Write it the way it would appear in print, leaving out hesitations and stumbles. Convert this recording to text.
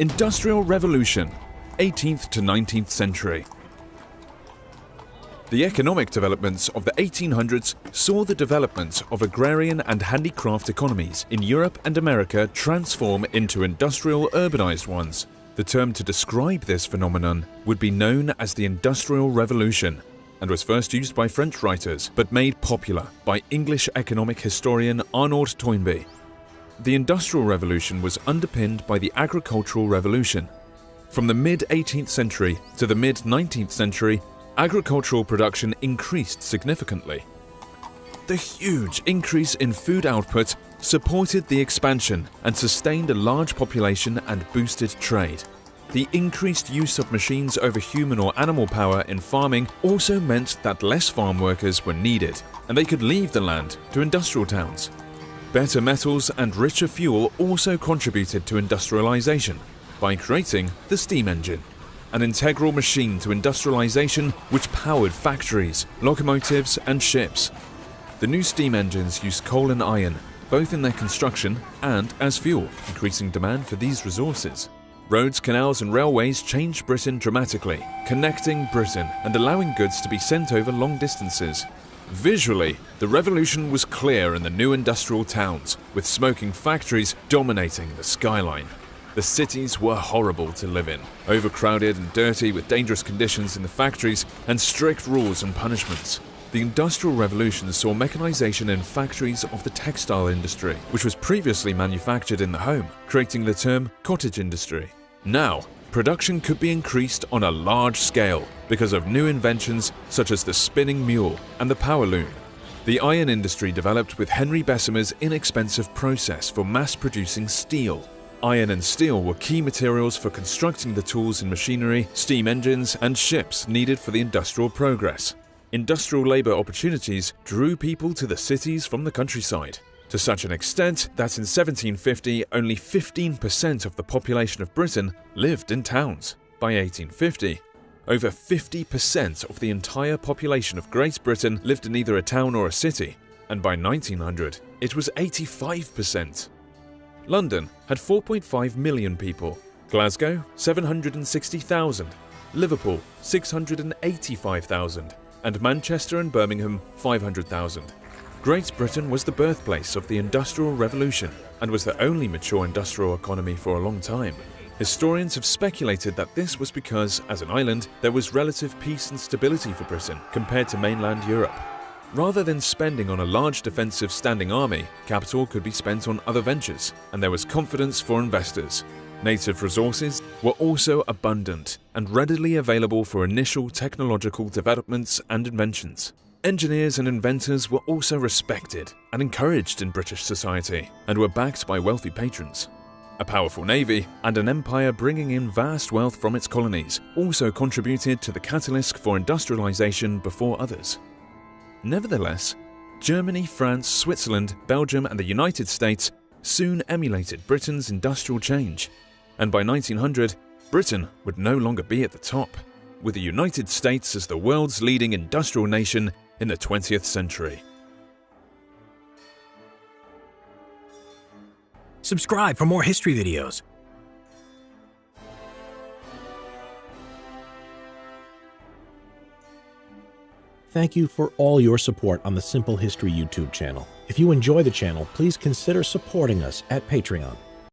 Industrial Revolution, 18th to 19th century. The economic developments of the 1800s saw the development of agrarian and handicraft economies in Europe and America transform into industrial urbanized ones. The term to describe this phenomenon would be known as the Industrial Revolution, and was first used by French writers but made popular by English economic historian Arnold Toynbee. The Industrial Revolution was underpinned by the Agricultural Revolution. From the mid-18th century to the mid-19th century, agricultural production increased significantly. The huge increase in food output supported the expansion and sustained a large population and boosted trade. The increased use of machines over human or animal power in farming also meant that less farm workers were needed, and they could leave the land to industrial towns. Better metals and richer fuel also contributed to industrialization by creating the steam engine, an integral machine to industrialization which powered factories, locomotives, and ships. The new steam engines used coal and iron, both in their construction and as fuel, increasing demand for these resources. Roads, canals, and railways changed Britain dramatically, connecting Britain and allowing goods to be sent over long distances. Visually, the revolution was clear in the new industrial towns, with smoking factories dominating the skyline. The cities were horrible to live in, overcrowded and dirty with dangerous conditions in the factories and strict rules and punishments. The Industrial Revolution saw mechanization in factories of the textile industry, which was previously manufactured in the home, creating the term cottage industry. Now, production could be increased on a large scale because of new inventions such as the spinning mule and the power loom. The iron industry developed with Henry Bessemer's inexpensive process for mass-producing steel. Iron and steel were key materials for constructing the tools and machinery, steam engines, and ships needed for the industrial progress. Industrial labor opportunities drew people to the cities from the countryside, to such an extent that in 1750 only 15% of the population of Britain lived in towns. By 1850, over 50% of the entire population of Great Britain lived in either a town or a city, and by 1900 it was 85%. London had 4.5 million people, Glasgow 760,000, Liverpool 685,000, and Manchester and Birmingham 500,000. Great Britain was the birthplace of the Industrial Revolution and was the only mature industrial economy for a long time. Historians have speculated that this was because, as an island, there was relative peace and stability for Britain compared to mainland Europe. Rather than spending on a large defensive standing army, capital could be spent on other ventures, and there was confidence for investors. Native resources were also abundant and readily available for initial technological developments and inventions. Engineers and inventors were also respected and encouraged in British society and were backed by wealthy patrons. A powerful navy and an empire bringing in vast wealth from its colonies also contributed to the catalyst for industrialization before others. Nevertheless, Germany, France, Switzerland, Belgium, and the United States soon emulated Britain's industrial change. And by 1900, Britain would no longer be at the top, with the United States as the world's leading industrial nation in the 20th century. Subscribe for more history videos. Thank you for all your support on the Simple History YouTube channel. If you enjoy the channel, please consider supporting us at Patreon.